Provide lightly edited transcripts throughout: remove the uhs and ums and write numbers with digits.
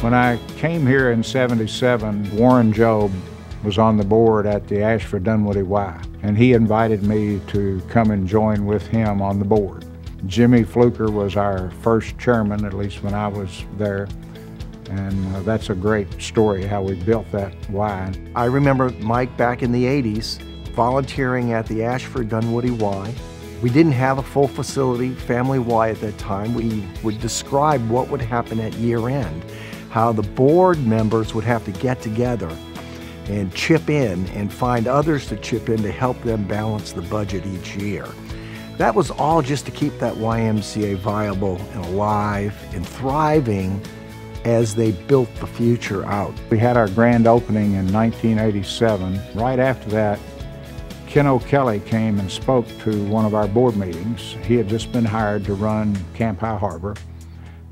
When I came here in '77, Warren Jobe was on the board at the Ashford Dunwoody Y, and he invited me to come and join with him on the board. Jimmy Fluker was our first chairman, at least when I was there, and that's a great story how we built that Y. I remember Mike back in the '80s volunteering at the Ashford Dunwoody Y. We didn't have a full facility, family Y at that time. We would describe what would happen at year end, how the board members would have to get together and chip in and find others to chip in to help them balance the budget each year. That was all just to keep that YMCA viable and alive and thriving as they built the future out. We had our grand opening in 1987. Right after that, Ken O'Kelly came and spoke to one of our board meetings. He had just been hired to run Camp High Harbor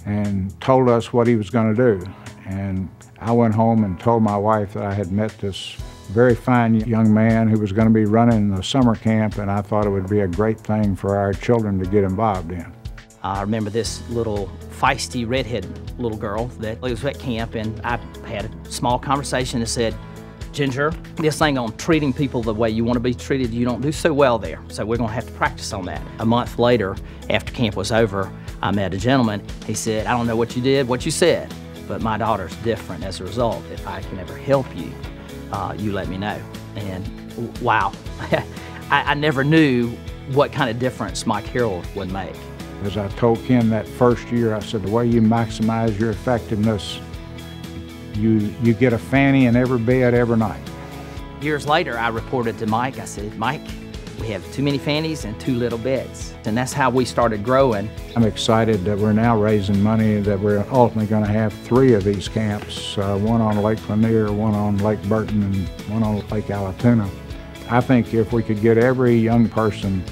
and told us what he was going to do. And I went home and told my wife that I had met this very fine young man who was going to be running the summer camp, and I thought it would be a great thing for our children to get involved in. I remember this little feisty redhead little girl that was at camp, and I had a small conversation that said, "Ginger, this thing on treating people the way you want to be treated, you don't do so well there, so we're going to have to practice on that." A month later, after camp was over, I met a gentleman. He said, "I don't know what you did, what you said, but my daughter's different as a result. If I can ever help you, you let me know." And wow, I never knew what kind of difference Mike Harold would make. As I told Ken that first year, I said, the way you maximize your effectiveness, you get a fanny in every bed every night. Years later, I reported to Mike, I said, "Mike, we have too many fannies and too little beds." And that's how we started growing. I'm excited that we're now raising money that we're ultimately going to have 3 of these camps, one on Lake Lanier, one on Lake Burton, and one on Lake Allatoona. I think if we could get every young person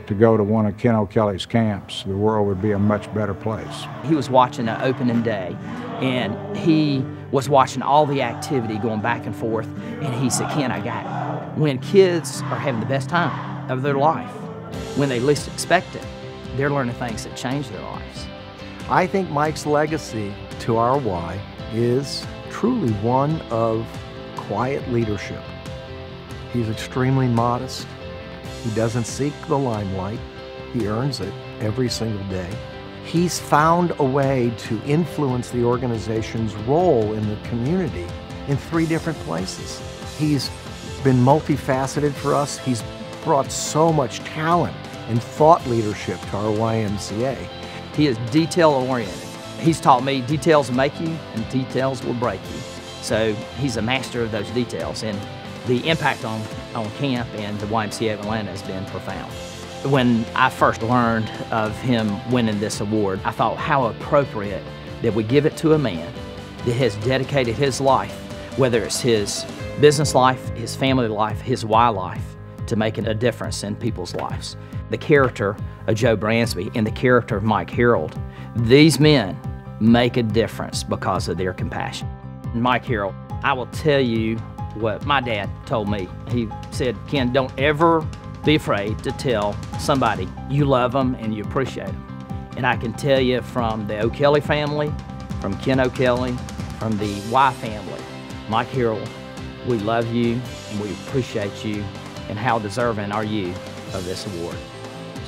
to go to one of Ken O'Kelly's camps, the world would be a much better place. He was watching an opening day, and he was watching all the activity going back and forth, and he said, "Ken, I got it." When kids are having the best time of their life, when they least expect it, they're learning things that change their lives. I think Mike's legacy to our Y is truly one of quiet leadership. He's extremely modest. He doesn't seek the limelight. He earns it every single day. He's found a way to influence the organization's role in the community in 3 different places. He's been multifaceted for us. He's brought so much talent and thought leadership to our YMCA. He is detail-oriented. He's taught me details make you and details will break you. So he's a master of those details, and the impact on camp and the YMCA of Atlanta has been profound. When I first learned of him winning this award, I thought how appropriate that we give it to a man that has dedicated his life, whether it's his business life, his family life, his Y life, to making a difference in people's lives. The character of Joe Bransby and the character of Mike Harold, these men make a difference because of their compassion. Mike Harold, I will tell you what my dad told me. He said, "Ken, don't ever be afraid to tell somebody you love them and you appreciate them." And I can tell you from the O'Kelly family, from Ken O'Kelly, from the Y family, Mike Harold, we love you and we appreciate you, and how deserving are you of this award.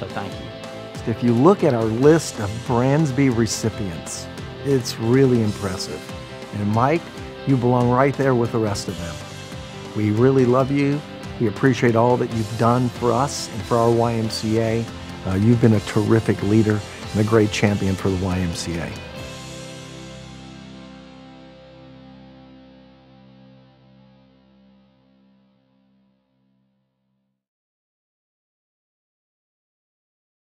So thank you. If you look at our list of Bransby recipients, it's really impressive. And Mike, you belong right there with the rest of them. We really love you. We appreciate all that you've done for us and for our YMCA. You've been a terrific leader and a great champion for the YMCA.